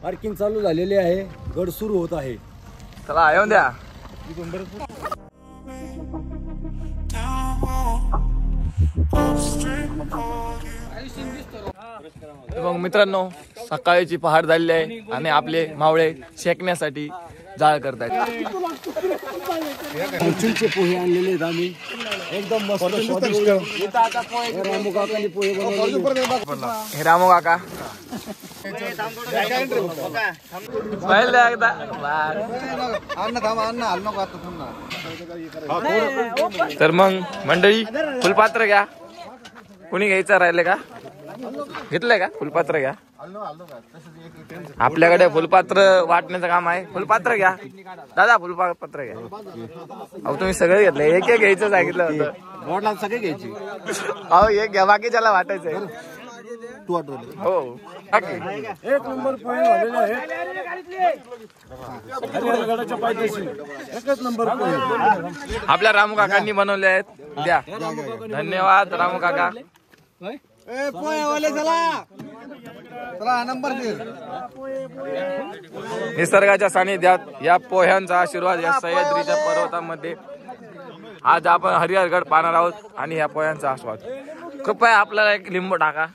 Parking चालू झालेली आहे, गड सुरू होत आहे. चला येऊन द्या. मग मित्रांनो, सकाळची पहाट झालेली आहे आणि आपले मावळे शेकण्यासाठी जाळ करतायत. चिंचे पोहे आणलेले आहेत आम्ही, एकदम मस्त स्वादिष्ट. रामू काकांनी पोहे बनवले. हे रामू काका तर मग मंडळी फुलपात्र घ्या. कोणी घ्यायचं राहिले का? घेतलंय का फुलपात्र? घ्या. आपल्याकडे फुलपात्र वाटण्याचं काम आहे. फुलपात्र घ्या दादा, फुलपात्र घ्या. अहो तुम्ही सगळं घेतलं, एक एक घ्यायचं सांगितलं होतं. सगळे घ्यायची. अहो एक घ्या, बाकीच्याला वाटायचंय. हो एक नंबर पोहे झालेले आहेत. गडाच्या पायथ्याशी एकच नंबर पोहे आपल्या रामू काकांनी बनवले आहेत. द्या. धन्यवाद रामू काका. निसर्गाच्या सानिध्यात या पोह्यांचा आशीर्वाद या सह्याद्रीच्या पर्वतामध्ये आज आपण हरिहरगड पाहणार आहोत आणि या पोह्यांचा आस्वाद. कृपया आपल्याला एक लिंबू टाका.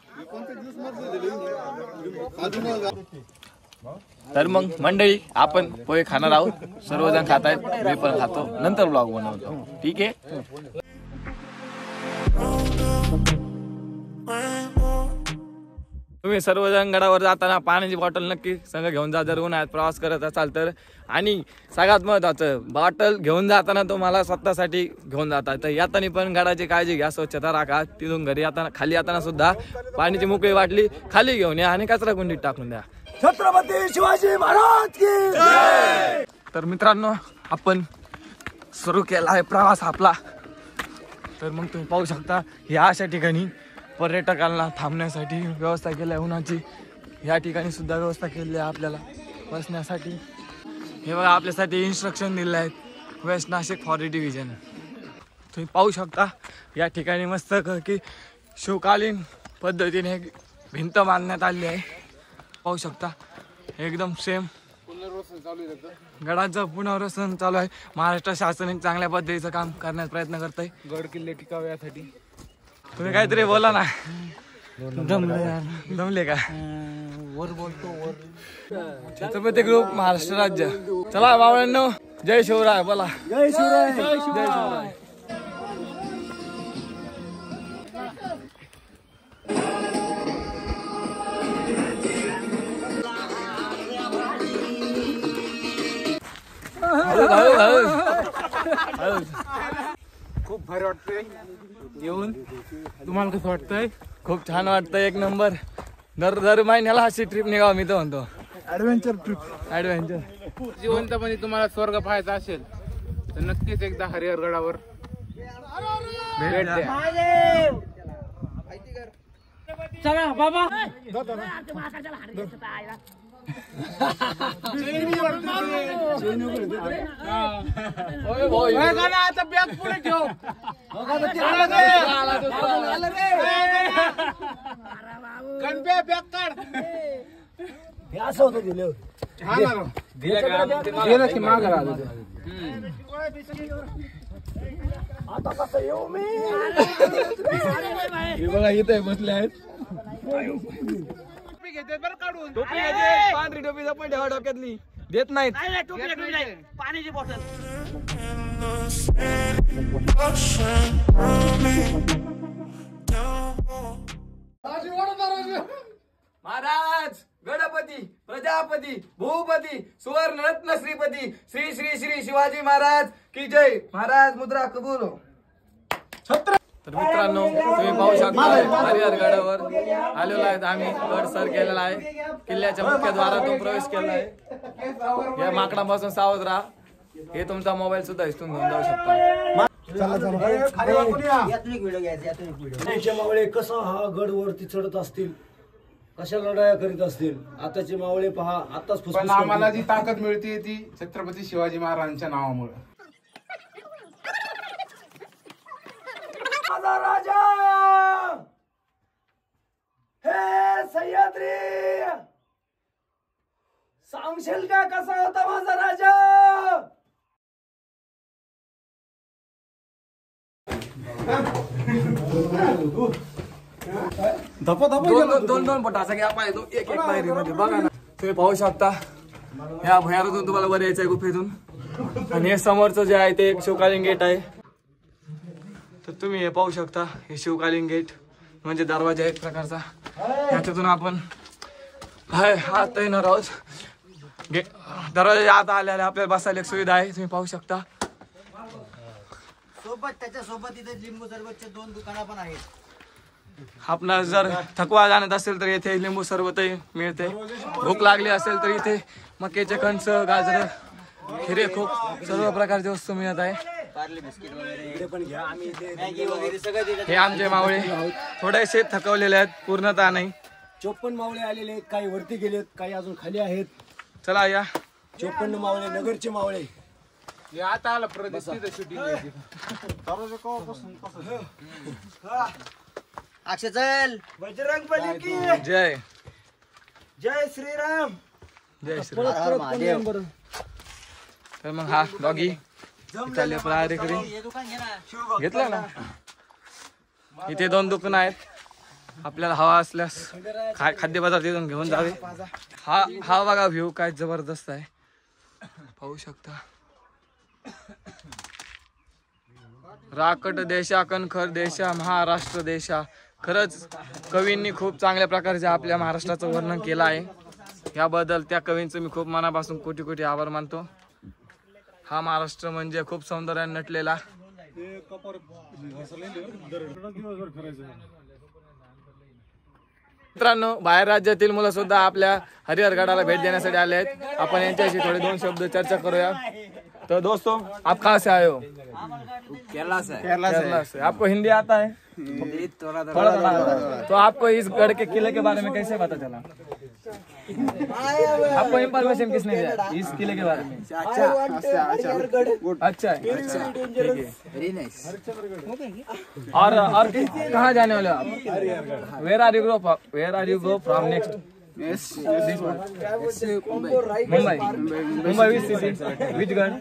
तर मग मंडळी आपण पोहे खाणार आहोत. सर्वजण खात आहेत, मी पण खातो, नंतर ब्लॉग बनवतो. ठीक आहे. तुम्ही सर्वजण गडावर जाताना पाण्याची बॉटल नक्की संग घेऊन जा, जर उन्हाळ्यात प्रवास करत असाल तर. आणि सगळ्यात महत्त्वाचं, बॉटल घेऊन जाताना तुम्हाला स्वतःसाठी घेऊन जाता. तर येताना पण गडाची काळजी घ्या, स्वच्छता राखा. तिथून घरी येताना, खाली येताना सुद्धा पाण्याची मोकळी बाटली खाली घेऊन या आणि कचरा कुंडीत टाकून द्या. छत्रपती शिवाजी महाराज की जय. तर मित्रांनो, आपण सुरू केला आहे प्रवास आपला. तर मग तुम्ही पाहू शकता, या अशा ठिकाणी पर्यटकांना थांबण्यासाठी व्यवस्था केली आहे. उन्हाची या ठिकाणी सुद्धा व्यवस्था केली आहे आपल्याला बसण्यासाठी. हे बघा, आपल्यासाठी इन्स्ट्रक्शन दिले आहेत, वेस्ट नाशिक फॉरेस्ट डिव्हिजन. तुम्ही पाहू शकता या ठिकाणी मस्त की शिवकालीन पद्धतीने भिंत बांधण्यात आली आहे. पाहू शकता एकदम सेम गडाचं पुनर्वसन चालू आहे. महाराष्ट्र शासन एक चांगल्या पद्धतीचं काम करण्याचा प्रयत्न करत आहे. गड किल्ले टिकावे यासाठी. तुम्ही काहीतरी बोला ना. दमले का? वर बोलतो वर. छत्रपती ग्रुप महाराष्ट्र राज्य. चला बावळ्यांनो, जय शिवराय बोला. जय शिवराय. जय शिवराय. खूप भारी वाटतंय येऊन. तुम्हाला कसं वाटतंय? खूप छान वाटतंय, एक नंबर. दर महिन्याला अशी ट्रिप निघावं मी तर म्हणतो. Adventure trip. ऍडव्हेंचर. जिवंतपणे तुम्हाला स्वर्ग पाहायचा असेल तर नक्कीच एकदा हरिहरगडावर भेट द्या. चला बाबा. आता बॅग पुढे ठेव. गणप्या बॅग काढ. असं होतं दिलं गेलं की माग राहिलं. आता कसं येऊ मी? हे बघा इथे बसले आहेत. घेते बरं काढून. टोपी घ्यायची, पांढरी टोपी पण ठेवा डोक्यातली. देत नाहीत. पाण्याची बॉटल. महाराज गणपती प्रजापती भूपती सुवर्ण रत्न श्रीपती श्री श्री श्री शिवाजी महाराज की जय. महाराज मुद्रा कबूल हो. तर मित्रांनो, तुम्ही पाहू शकता हरिहरगडावर आलेलो आहेत आम्ही. गड सर केलेला आहे. किल्ल्याच्या मुख्य द्वारातून प्रवेश केला आहे. या माकडापासून सावध राहा. हे तुमचा मोबाईल सुद्धा हिसकून घेऊन जाऊ शकता. मावळे कसा हा गड वरती चढत असतील, कशा लढाया करीत असतील. आताचे मावळे पहा, आताच पण आम्हाला जी ताकद मिळते ती छत्रपती शिवाजी महाराजांच्या नावामुळे. माझा राजा, हे सह्याद्री, सांगशील का कसा होता माझा राजा? दोन पटाचा घ्या पाहिजे एक पायरीमध्ये बघा ना तुम्ही पाहू शकता. ह्या भुयारातून तुम्हाला वर यायचं आहे गुफेतून आणि हे समोरचं जे आहे ते एक शिवकालीन गेट आहे. तर तुम्ही हे पाहू शकता, हे शिवकालीन गेट म्हणजे दरवाजा एक प्रकारचा. ह्याच्यातून आपण हात येणार आहोत. दरवाजा आत आल्याला आपल्याला बसायला एक सुविधा आहे, तुम्ही पाहू शकता. त्याच्यासोबत इथे लिंबू सरबतचे 2 दुकानं पण आहेत. आपणास जर थकवा जाणत असेल तर इथे लिंबू सरबतही मिळते. भूक लागली असेल तर इथे मक्याचे कणस, गाजर, खिरे, खूप सर्व प्रकारची वस्तू मिळत आहे. हे आमचे मावळे थोडेसे थकवलेले आहेत, पूर्णतः नाही. 54 मावळे आलेले आहेत, काही वरती गेलेत, काही अजून खाली आहेत. चला या 54 मावळे नगरचे मावळे. आता आला प्रदेश शूटिंग. अक्षय चल. बजरंग बली की जय जय श्रीराम. जय श्री. तर मग हा डॉगी चालले प्रहारेकरी हे दुकान घे ना. घेतलं ना. इथे 2 दुकान आहेत, आपल्याला हवा असल्यास खाद्यपदार्थ इथून घेऊन जावे. हा बघा व्ह्यू काय जबरदस्त आहे, पाहू शकता. राकट देशा कणखर देशा महाराष्ट्र देशा. खरंच कवींनी खूप चांगल्या प्रकारचे आपल्या महाराष्ट्राचं वर्णन केलं आहे. याबद्दल त्या कवींचं मी खूप मनापासून कोटी कोटी आभार मानतो. हा महाराष्ट्र म्हणजे खूप सौंदर्याने नटलेला. मित्रांनो, बाहेर राज्यातील मुलं सुद्धा आपल्या हरिहरगडाला भेट देण्यासाठी आले आहेत. आपण यांच्याशी थोडे 2 शब्द चर्चा करूया. तो दोस्तों, आप कहाँ से आए हो? केरला से. केरला से. आपको हिंदी आता है? थोड़ा थोड़ा आता है. तो आपको इस गढ़ के किले के बारे में कैसे पता चला? आपको इंफॉर्मेशन किसने दिया इस किले के बारे में? अच्छा है, ठीक है. और कहाँ जाने वाले हो आप? Where are you go from next? Mumbai. Mumbai which city, which गढ़,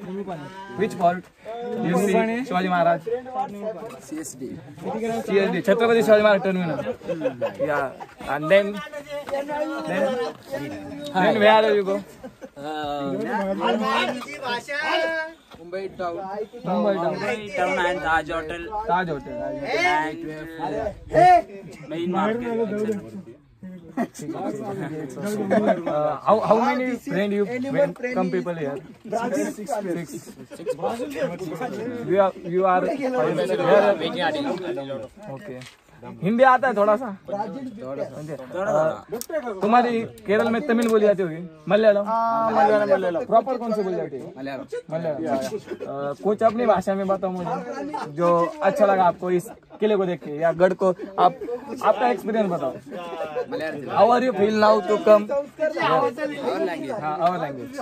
which fort you see? Shivaji Maharaj. CSD Chhatrapati Shivaji Maharaj terminal. या and then where are you go? Mumbai town and Taj hotel. Main market. How many friends you come people here? Six. You are okay. Hindi आता है थोड़ा सा? तुम्हारी केरल में तमिल बोली जाती होगी? मलयालम. प्रॉपर कौन सी बोली जाती है? मलयालम. कुछ अपनी भाषा में बताओ मुझे जो अच्छा लगा आपको इस किले को देख के या गढ़ को. आपका एक्सपीरियंस बताओ. How are you feel now to come? Our language.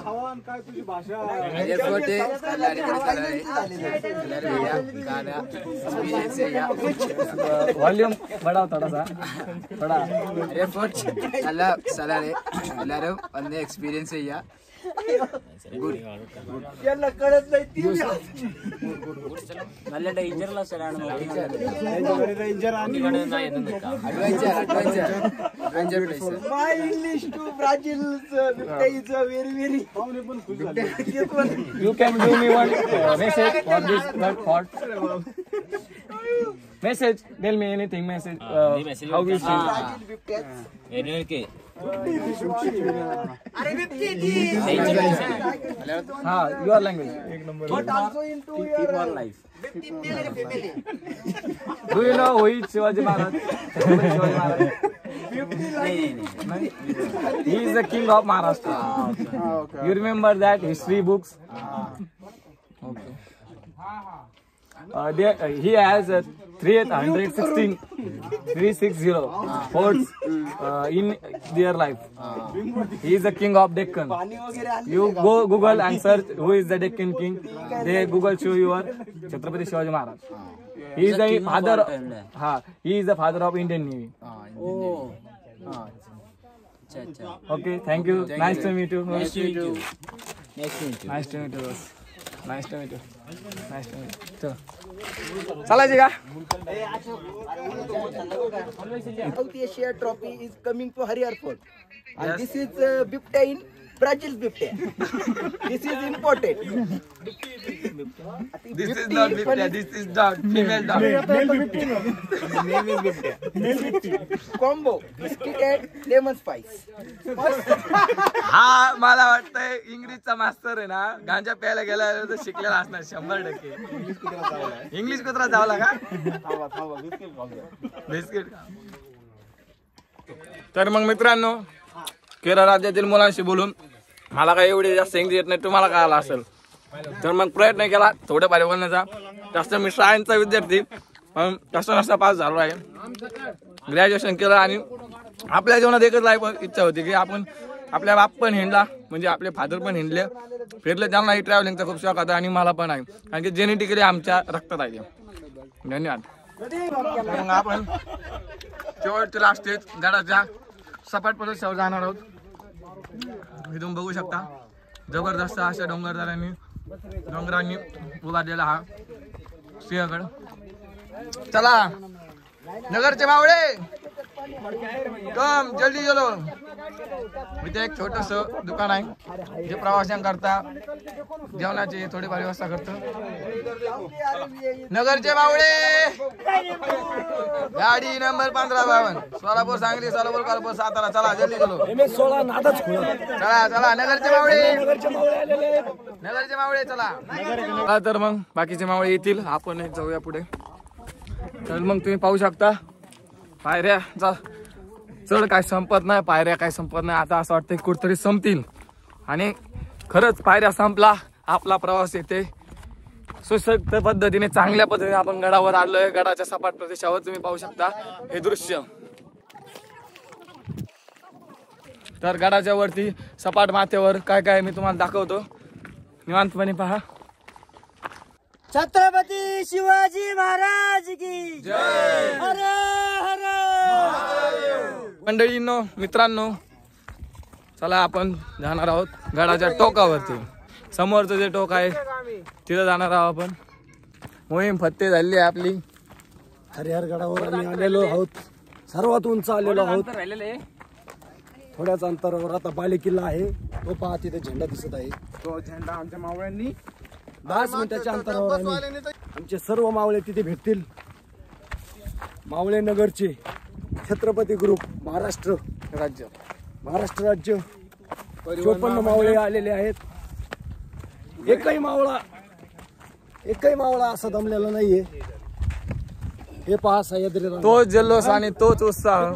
Volume बढ़ाओ थोड़ा सा. എല്ലാരും വന്ന് എക്സ്പീരിയൻസ് ചെയ്യാ. നല്ല ഡേഞ്ചറുള്ള സ്ഥലമാണ്. My English to Brazil is very very. You can do me one message for this thought. Message. Tell me anything. Message. How you feel? हाँ, your language. But also into your life. Do you know who is Shivaji Maharaj? Shivaji Maharaj. He is the king of Maharashtra. You remember that history books? Okay. He has 360 forts in their life. He is the king of Deccan. You go Google and search who is the Deccan king. They Google show your Chhatrapati Shivaji Maharaj. He is the father हा he is the father of Indian navy. Okay thank you. Nice to meet you. Nice to meet you. Nice to meet you. Nice to meet you. Nice to meet you. चला चालायचे का? South Asia trophy is coming to Harihar Fort. And this is Bipta in Brazil Bipta. This is imported. This is not Bipta. This is dog. Female dog. Name is Bipta. Combo biscuit and lemon spice. हा मला वाटतंय इंग्लिशचा मास्तर आहे ना गांजा प्यायला गेला तर शिकलेला असणार 100%. इंग्लिश कुत्रा जावला का? बिस्किट. तर मग मित्रांनो केरळ राज्यातील मुलांशी बोलून मला काय एवढी जास्त इंग्लिश येत नाही, तुम्हाला काय आला असेल तर मग प्रयत्न केला थोडं भारी बोलण्याचा. जास्त मी सायन्सचा विद्यार्थी पण कसा पास झालो आहे, ग्रॅज्युएशन केलं आणि आपल्या जीवनात एकच लाईफ इच्छा होती की आपण आपल्या बाप पण हिंडला म्हणजे आपले फादर पण हिंडले फिरले, त्यांनाही ट्रॅव्हलिंगचा खूप शौक होता आणि मला पण आहे कारण की जेनेटिकली आमच्या रक्तात आहे. धन्यवाद. मग आपण शेवटच्या लास्ट स्टेज गडाच्या सपाट प्रदेशावर जाणार आहोत. इथून बघू शकता जबरदस्त अशा डोंगरांनी उभारलेला हा सिंहगड. चला नगरचे मावळे कम जल्दी चलो. इथे एक छोटस दुकान आहे जे प्रवाशांकरता जेवणाची थोडीफार व्यवस्था करतं. नगरचे मावळे गाडी नंबर 1552 सोलापूर सांगली सोलापूर कालपूर सातारा. चला जल्दी चलो. चला चला नगरचे मावळे नगरचे मावळे चला. तर मग बाकीचे मावळे येतील आपण जाऊया पुढे. तर मग तुम्ही पाहू शकता पायऱ्या चढ काय संपत नाही, पायऱ्या काय संपत नाही. आता असं वाटतं कुठतरी संपतील आणि खरंच पायऱ्या संपला आपला प्रवास येते सुसज्ज पद्धतीने चांगल्या पद्धतीने आपण गडावर आलोय. गडाच्या सपाट प्रदेशावर तुम्ही पाहू शकता हे दृश्य. तर गडाच्या वरती सपाट माथ्यावर काय काय मी तुम्हाला दाखवतो, निवांतपणे पहा. छत्रपती शिवाजी महाराज की जय. हर हर मंडळींनो मित्रांनो चला आपण जाणार आहोत गडाच्या टोकावरती. समोरचं जे टोक आहे तिथं जाणार आहोत आपण. मोहीम फत्ते झाली आहे आपली. हरिहर गडावर आम्ही आलेलो आहोत, सर्वात उंच आलेलो आहोत. थोड्याच अंतरावर आता बालेकिल्ला आहे, तो पहा तिथे झेंडा दिसत आहे. तो झेंडा आमच्या मावळ्यांनी 10 मिनिटाच्या अंतरावर आमचे सर्व मावळे तिथे भेटतील. मावळे नगरचे छत्रपती ग्रुप महाराष्ट्र राज्य 54 मावळे आलेले आहेत. एकही मावळा असा दमलेला नाहीये. हे पहा सह्याद्री रांगा. तो जल्लोष आणि तोच उत्साह.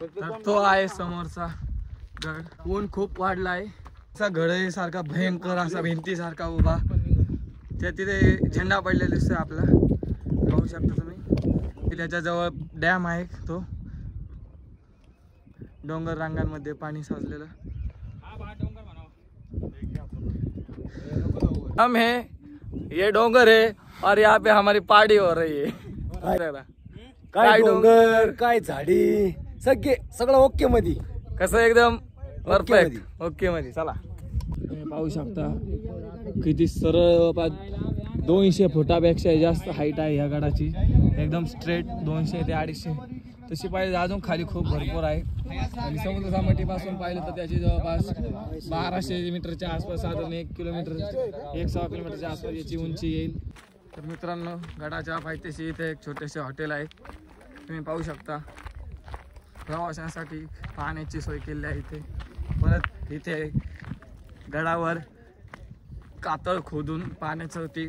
तर तो आहे समोरचा गड. ऊन खूप वाढलाय. असा घड सारखा भयंकर असा भिंती सारखा उभा त्या तिथे झेंडा पडलेला दिसतोय आपला, पाहू शकता तुम्ही. त्याच्या जवळ डॅम आहे, तो डोंगर रांगांमध्ये पाणी साचलेलं. हम है ये डोंगर है और यहाँ पे हमारी पार्टी हो रही है. काय डोंगर काय झाडी सगळं ओके मध्ये. कसं एकदम परफेक्ट ओके मध्ये. चला तुम्ही पाहू शकता किती सरळ 200 फुटापेक्षा जास्त हाईट आहे या गडाची. एकदम स्ट्रेट 200 ते 250. तशी पाहिजे अजून खाली खूप भरपूर आहे आणि समुद्र सपाटीपासून पाहिलं तर त्याची जवळपास 1200 मीटरच्या आसपास साधारण 1 किलोमीटर 1.25 किलोमीटरच्या आसपास याची उंची येईल. तर मित्रांनो गडाच्या पायथ्याशी इथे एक छोटेसे हॉटेल आहे, तुम्ही पाहू शकता. प्रवाशांसाठी पाण्याची सोय केली आहे इथे. परत इथे गडावर कातळ खोदून पाण्यासाठी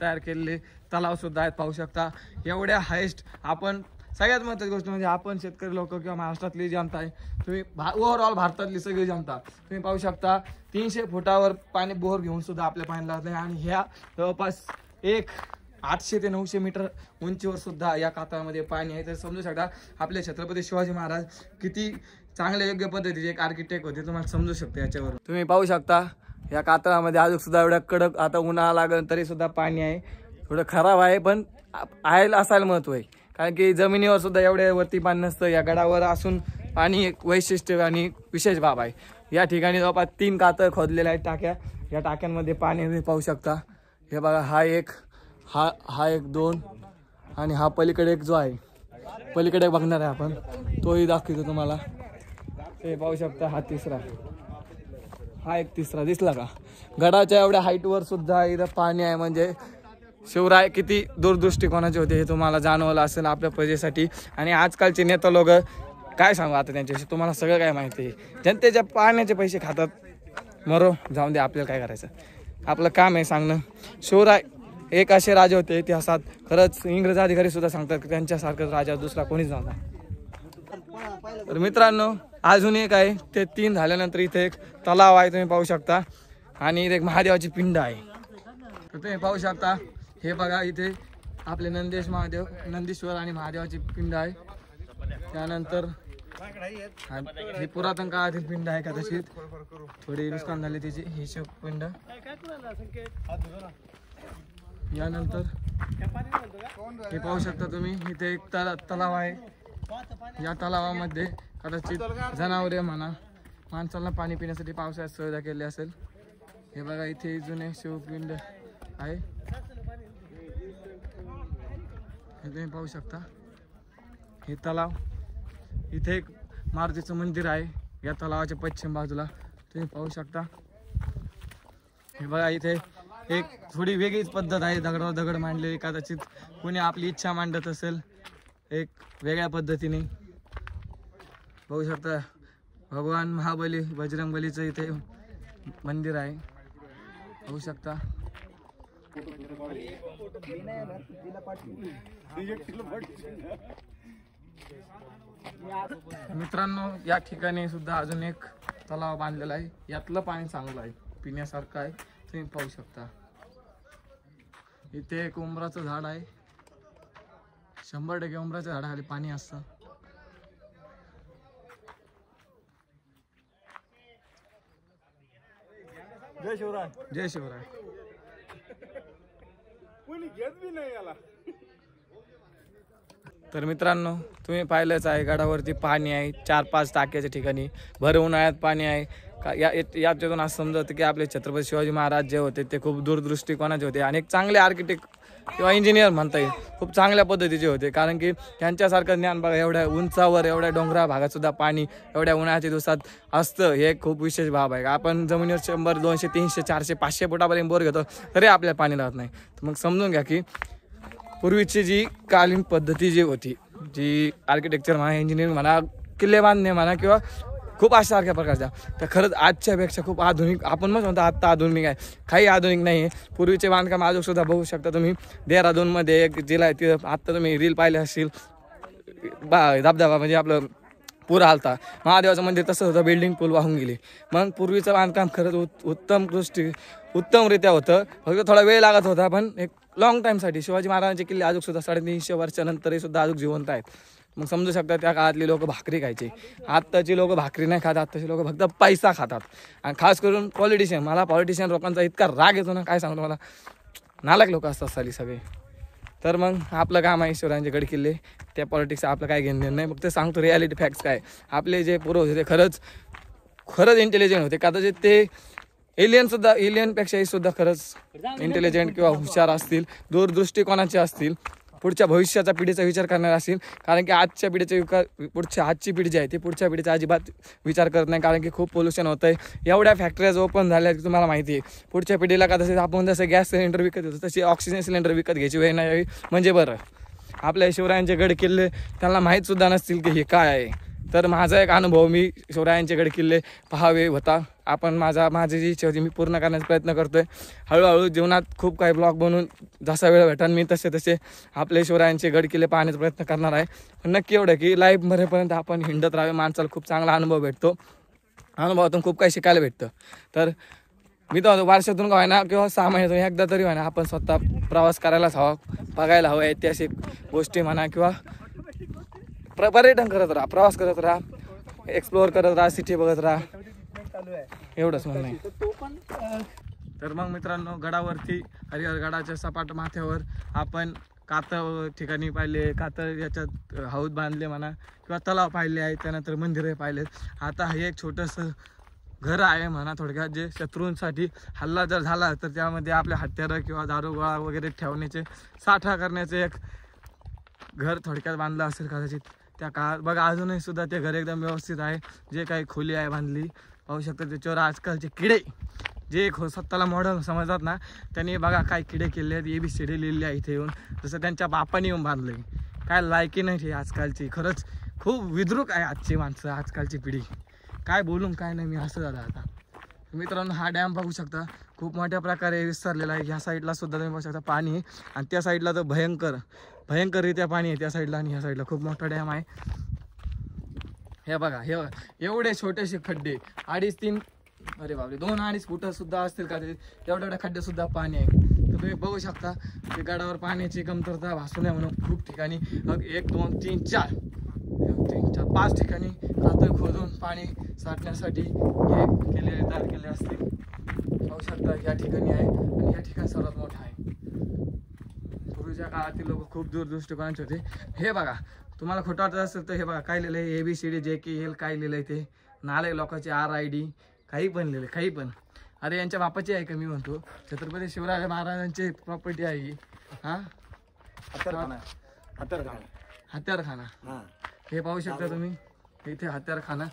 तयार केलेले तलाव सुद्धा आहेत, पाहू शकता. एवढ्या हायस्ट आपण सगळ्यात महत्त्वाची गोष्ट म्हणजे आपण शेतकरी लोक किंवा महाराष्ट्रातली जनता आहे, तुम्ही ओव्हरऑल भारतातली सगळी जनता तुम्ही पाहू शकता 300 फुटावर पाणी बोर घेऊन सुद्धा आपल्या पाणी लागत आहे. आणि ह्या जवळपास 800 ते 900 मीटर उंचीवर सुद्धा या कातळामध्ये पाणी आहे. तर समजू शकता आपले छत्रपती शिवाजी महाराज किती चांगल्या योग्य पद्धतीचे एक आर्किटेक्ट होते, तुम्हाला समजू शकता याच्यावर. तुम्ही पाहू शकता या कातळामध्ये अजून सुद्धा एवढ्या कडक आता उन्हाळा लागेल तरी सुद्धा पाणी आहे. थोडं खराब आहे पण आहे असायला महत्व आहे, कारण की जमिनीवर सुद्धा एवढ्या वरती पाणी नसतं. या गडावर असून पाणी एक वैशिष्ट्य आणि विशेष बाब आहे. या ठिकाणी जवळपास 3 कातर खोदलेल्या आहेत टाक्या. या टाक्यांमध्ये पाणी तुम्ही पाहू शकता. हे बघा, हा एक 2 आणि हा पलीकडे एक जो आहे, पलीकडे बघणार आहे आपण, तोही दाखवतो तुम्हाला. ते पाहू शकता, हा 3रा, हा एक 3रा दिसला का. गडाच्या एवढ्या हाईटवर सुद्धा इथं पाणी आहे. म्हणजे शिवराय किती दूरदृष्टिकोनाचे होते हे तुम्हाला जाणवलं असेल आपल्या प्रजेसाठी. आणि आजकालचे नेता लोक काय सांगू आता त्यांच्याविषयी, तुम्हाला सगळं काय माहिती आहे. जनतेच्या पाण्याचे पैसे खातात, मरो जाऊन दे, आपल्याला काय करायचं. आपलं काम आहे सांगणं. शिवराय एक असे राजे होते इतिहासात, खरंच इंग्रज अधिकारी सुद्धा सांगतात की त्यांच्यासारखं राजा दुसरा कोणीच नव्हता. तर मित्रांनो, अजून एक आहे, ते 3 झाल्यानंतर इथे एक तलाव आहे तुम्ही पाहू शकता, आणि इथे एक महादेवाची पिंड आहे. तर तुम्ही पाहू शकता, हे बघा इथे आपले नंदीश्वर आणि महादेवाची पिंड आहे. त्यानंतर ही पुरातन काळातील पिंड आहे कदाचित, थोडी नुकसान झाली त्याची ही पिंड. यानंतर हे पाहू शकता तुम्ही, इथे एक तलाव आहे. या तलावामध्ये कदाचित जनावरे म्हणा, माणसाला पाणी पिण्यासाठी पावसाळ्यात सुविधा केली असेल. हे बघा, इथे जुने शिवपिंड आहे, हे तुम्ही पाहू शकता. हे तलाव, इथे एक मारुतीचं मंदिर आहे या तलावाच्या पश्चिम बाजूला तुम्ही पाहू शकता. हे बघा, इथे एक थोडी वेगळीच पद्धत आहे, दगडावर दगड मांडलेली. कदाचित कोणी आपली इच्छा मांडत असेल एक वेगळ्या पद्धतीने. पाहू शकता, भगवान महाबली बजरंगबलीचं इथे मंदिर आहे, पाहू शकता. मित्रांनो, या ठिकाणी सुद्धा अजून एक तलाव बांधलेला आहे. यातलं पाणी चांगलं आहे, पिण्यासारखं आहे, तुम्ही पाहू शकता. इथे एक उंबराचं झाड आहे, 100% उंबराच्या झाडाखाली पाणी असतं. जय शिवराय. जय शिवराय. तर मित्रांनो, तुम्ही पाहिलंच आहे, गडावरती पाणी आहे, 4-5 टाक्याच्या ठिकाणी. भर उन्हाळ्यात पाणी आहे. याच्यातून असं समजतं की आपले छत्रपती शिवाजी महाराज जे होते ते खूप दूरदृष्टिकोनाचे होते आणि एक चांगले आर्किटेक्ट किंवा इंजिनियर म्हणता येईल. खूप चांगल्या पद्धतीचे होते, कारण की त्यांच्यासारखं ज्ञान बघा, एवढ्या उंचावर, एवढ्या डोंगरा भागात सुद्धा पाणी एवढ्या उन्हाळ्याच्या दिवसात असतं, हे खूप विशेष बाब आहे. आपण जमिनीवर 100, 200, 300, 400, 500 फुटापर्यंत बोर घेतो तरी आपल्याला पाणी राहत नाही. तर मग समजून घ्या की पूर्वीची जी कालीन पद्धती जी होती, जी आर्किटेक्चर म्हणा, इंजिनिअरिंग म्हणा, किल्ले बांधणे म्हणा, किंवा खूप अशासारख्या प्रकारच्या, तर खरंच आजच्यापेक्षा खूप आधुनिक. आपण मग म्हणतो आत्ता आधुनिक आहे, काही आधुनिक नाही आहे. पूर्वीचे बांधकाम अजून सुद्धा बघू शकता तुम्ही. देहरादूनमध्ये एक जिल्हा आहे, तिथं आत्ता तुम्ही रील पाहिले असतील, धबधबा म्हणजे आपलं पूर आलता, महादेवाचं मंदिर तसं होतं, बिल्डिंग पूल वाहून गेली. मग पूर्वीचं बांधकाम खरंच उत्तमरित्या होतं, फक्त थोडा वेळ लागत होता, पण एक लॉंग टाईमसाठी. शिवाजी महाराजांचे किल्ले अजून सुद्धा 350 वर्षानंतरही सुद्धा अजून जिवंत आहेत. मग समजू शकता त्या काळातली लोक भाकरी खायचे. आत्ताची लोक भाकरी नाही खात, आत्ताची लोक फक्त पैसा खातात. आणि खास करून पॉलिटिशियन, मला पॉलिटिशियन लोकांचा इतका राग येतो ना, काय सांगतो, मला नालायक लोक असतात साली सगळे. तर मग आपलं काम आहे शिवरायांचे गड किल्ले, त्या पॉलिटिक्स आपलं काय घेणं नाही. फक्त सांगतो रियालिटी फॅक्ट्स काय. आपले जे पूर्वज होते खरंच इंटेलिजंट होते. कदाचित ते एलियनपेक्षाही सुद्धा खरंच इंटेलिजंट किंवा हुशार असतील, दूरदृष्टिकोनाचे असतील, पुढच्या भविष्याचा पिढीचा विचार करणार असतील. कारण की आजच्या पिढीचा आजची पिढी जी आहे ती पुढच्या पिढीचा अजिबात विचार करत नाही, कारण की खूप पोल्युशन होतं आहे. एवढ्या फॅक्टरीज ओपन झाल्या की तुम्हाला माहिती आहे, पुढच्या पिढीला का तसे आपण जसं गॅस सिलेंडर विकत होतो तशी ऑक्सिजन सिलेंडर विकत घ्यायची वेळ नाही यावी, म्हणजे बरं. आपल्या शिवरायांचे गड किल्ले त्यांना माहीतसुद्धा नसतील की हे काय आहे. तर माझा एक अनुभव, मी शिवरायांचे गड किल्ले पाहावे होता. माझी जी इच्छा होती मी पूर्ण करण्याचा प्रयत्न करतो आहे. हळूहळू जीवनात खूप काही ब्लॉग बनवून जसा वेळ भेटेल मी तसे आपले शिवरायांचे गड किल्ले पाहण्याचा प्रयत्न करणार आहे. पण नक्की एवढं की लाईव्ह मरेपर्यंत आपण हिंडत राहावे, माणसाला खूप चांगला अनुभव भेटतो, अनुभवातून खूप काही शिकायला भेटतं. तर मी तर वर्षातून का व्हायना किंवा 6 महिन्यातून एकदा तरी व्हायना आपण स्वतः प्रवास करायलाच हवा, बघायला हवं. ऐतिहासिक गोष्टी म्हणा किंवा पर्यटन करत राहा, प्रवास करत राहा, एक्सप्लोअर करत राहा, सिटी बघत राहा, एवढंच म्हणणं आहे. तर मग मित्रांनो, गडावरती हरिहर गडाच्या सपाट माथ्यावर आपण कातर ठिकाणी पाहिले, कातर याच्यात हौद बांधले म्हणा किंवा तलाव पाहिले आहेत, त्यानंतर मंदिरं पाहिलेत. आता हे एक छोटंसं घर आहे म्हणा थोडक्यात, जे शत्रूंसाठी हल्ला जर झाला तर त्यामध्ये आपल्या हत्यारं किंवा दारुगोळा वगैरे ठेवण्याचे, साठा करण्याचे एक घर थोडक्यात बांधलं असेल कदाचित त्या काळात. बघा अजूनही सुद्धा ते घर एकदम व्यवस्थित आहे. जे काही खोली आहे बांधली पाहू शकता. त्याच्यावर आजकालचे किडे जे स्वतःला मॉडर्न समजतात ना, त्यांनी बघा काय किडे केले आहेत, ABCD लिहिली आहे इथे येऊन, जसं त्यांच्या बापाने येऊन बांधले. काय लायकी नाही ती आजकालची. खरंच खूप विद्रूक आहे आजची माणसं, आजकालची पिढी. काय बोलून काय नाही मी, असं झालं आता. मित्रांनो हा डॅम बघू शकता खूप मोठ्या प्रकारे विस्तारलेला आहे. ह्या साईडला सुद्धा तुम्ही बघू शकता पाणी आहे, आणि त्या साईडला तर भयंकररित्या पाणी आहे त्या साईडला, आणि ह्या साईडला खूप मोठा डॅम आहे. हे बघा एवढे छोटेसे खड्डे, 2.5-3 अरे बापरे 2-2.5 फुट सुद्धा असतील का, एवढ्या खड्डे सुद्धा पाणी आहे. तर तुम्ही बघू शकता की गडावर पाण्याची कमतरता भासू नये म्हणून खूप ठिकाणी 1, 2, 3, 4 5 ठिकाणी कातळ खोदून पाणी साठण्यासाठी हे तयार केले असतील. पाहू शकता या ठिकाणी आहे, आणि या ठिकाण सर्वात मोठं आहे. पूर्वीच्या काळातील लोक खूप दूरदृष्टिकोनाचे होते. हे बघा तुम्हाला खोटं वाटत असेल तर हे बघा काय लिहिलं आहे, ABCD JKL काय लिहिलं आहे ते, नाले लोकांचे RID काही पण लिहिलं, काही पण. अरे यांच्या बापाची आहे का मी म्हणतो, छत्रपती शिवराज महाराजांची प्रॉपर्टी आहे ही. हां हत्यारखाना हे पाहू शकता तुम्ही इथे हत्यारखाना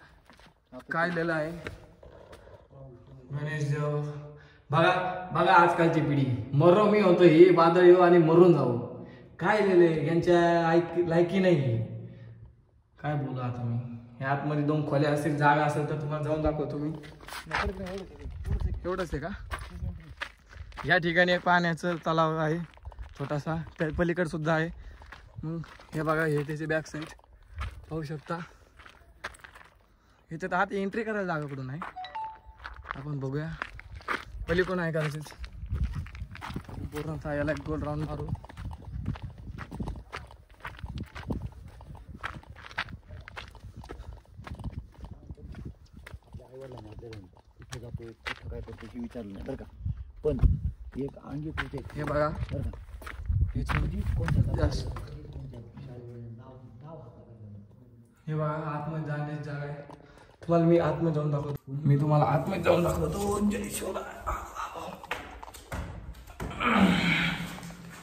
काय लिहिलं आहे. गणेश देव बघा आजकालची पिढी, मरो मी होतो ही बादळ येऊ आणि मरून जाऊ, काय लिहिलंय यांच्या लायकी नाही. काय बोला तुम्ही. हे आतमध्ये 2 खोल्या असतील, जागा असेल तर तुम्हाला जाऊन दाखवतो मी. एवढंच आहे का. या ठिकाणी एक पाण्याचं तलाव आहे छोटासा, त्या पलीकडे सुद्धा आहे. मग हे बघा हे त्याची बॅक साईड पाहू शकता. इथे तर आत एंट्री करायला जागा कुठून आहे आपण बघूया. पलीकडून आहे कदाचित. पूर्ण याला एक गोल राऊंड मारू. विचारलं नाही बरं का, पण एक अंगी हे बघा हे बघा आतमध्ये जाण्याची जागा आहे. तुम्हाला मी आतमध्ये जाऊन दाखवतो. जय शिवराय.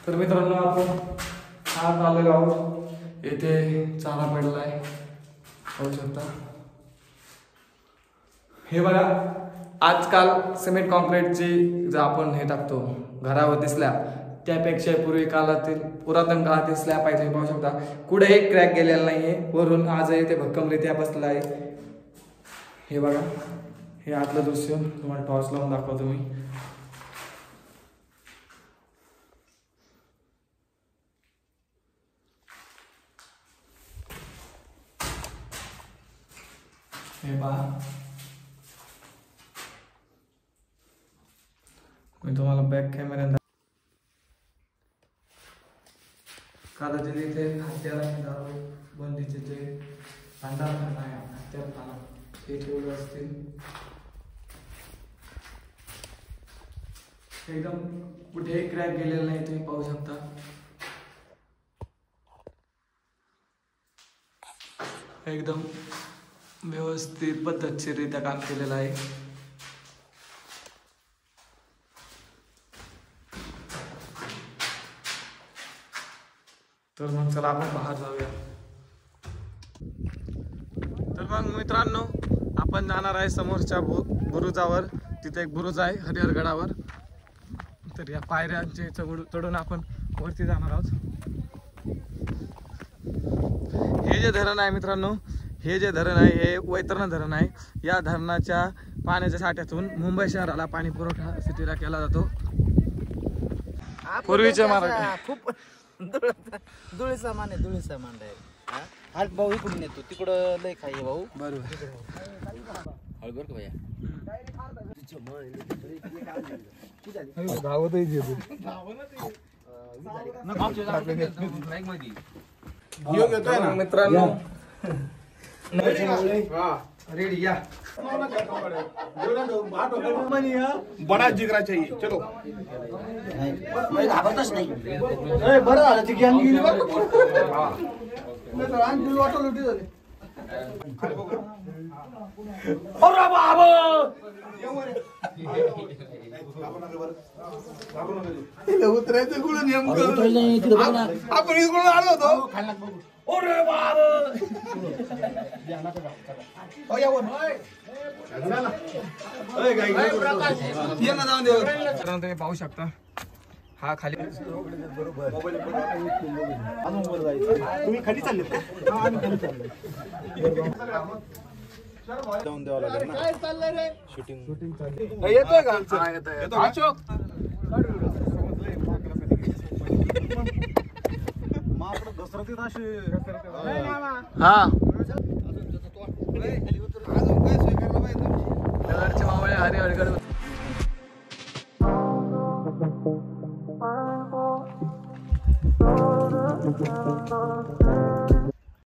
तर मित्रांनो आपण आत आलेलो आहोत. येथे चारा पडला आहे पाहू शकता. हे बघा आजकाल सिमेंट कॉन्क्रीटची जर आपण हे टाकतो घरावर स्लॅब, त्यापेक्षा पूर्वी काळातील पुरातन काळातील स्लॅब आहे. तुम्ही पाहू शकता कुठेही क्रॅक गेलेला नाहीये, वरून आजही ते भक्कमरित्या बसलेला आहे. हे बघा हे आतलं दृश्य तुम्हाला टॉर्च लावून दाखवतो मी. हे पहा मी तुम्हाला बॅक कॅमेऱ्यात कदाचित इथे हत्यार आणि दारू बंदीचे जे भांडारखाना आहे, हत्यारखाना हे ठेवले असतील. एकदम कुठेही क्रॅक गेलेला नाही तुम्ही पाहू शकता. एकदम व्यवस्थित पद्धतशीररित्या काम केलेलं आहे. तर मग चला आपण बाहेर जाऊया. तर मग मित्रांनो आपण जाणार आहे समोरच्या बुरुजावर. तिथे एक बुरुज आहे हरिहरगडावर. तर या पायऱ्यांचे चढून आपण वरती जाणार आहोत. हे जे धरण आहे मित्रांनो, हे जे धरण आहे हे वैतरणा धरण आहे. या धरणाच्या पाण्याच्या साठ्यातून मुंबई शहराला पाणी पुरवठा सिटीला केला जातो. पूर्वीच्या मराठी खूप धुळे सामान आहे. हात भाऊ इकडून येतो, तिकडं लय खाई भाऊ. बरोबर हळबर का भैया मित्रांनो रेडी या बड़ा जिगरा चाहिए चलो घाबरतच नाही बरं झालं ती गॅंग गेली बरं आणखी लोटी झाली अरे बाबा उतरायचं कुठं नेमकं आपण इकडून आलो होतो अरे बाबा मित्रांनो तुम्ही पाहू शकता हा खाली तुम्ही खाली चालले का आम्ही खाली चाललो जाऊन द्यावं लागेल ना काय चाललंय रे शूटिंग येतोय का हा, येतोय. अशोक माकडं घसरतीत असे हा अजून काय सोय करायला पाहिजे नगरचे मावळे हरिहरगड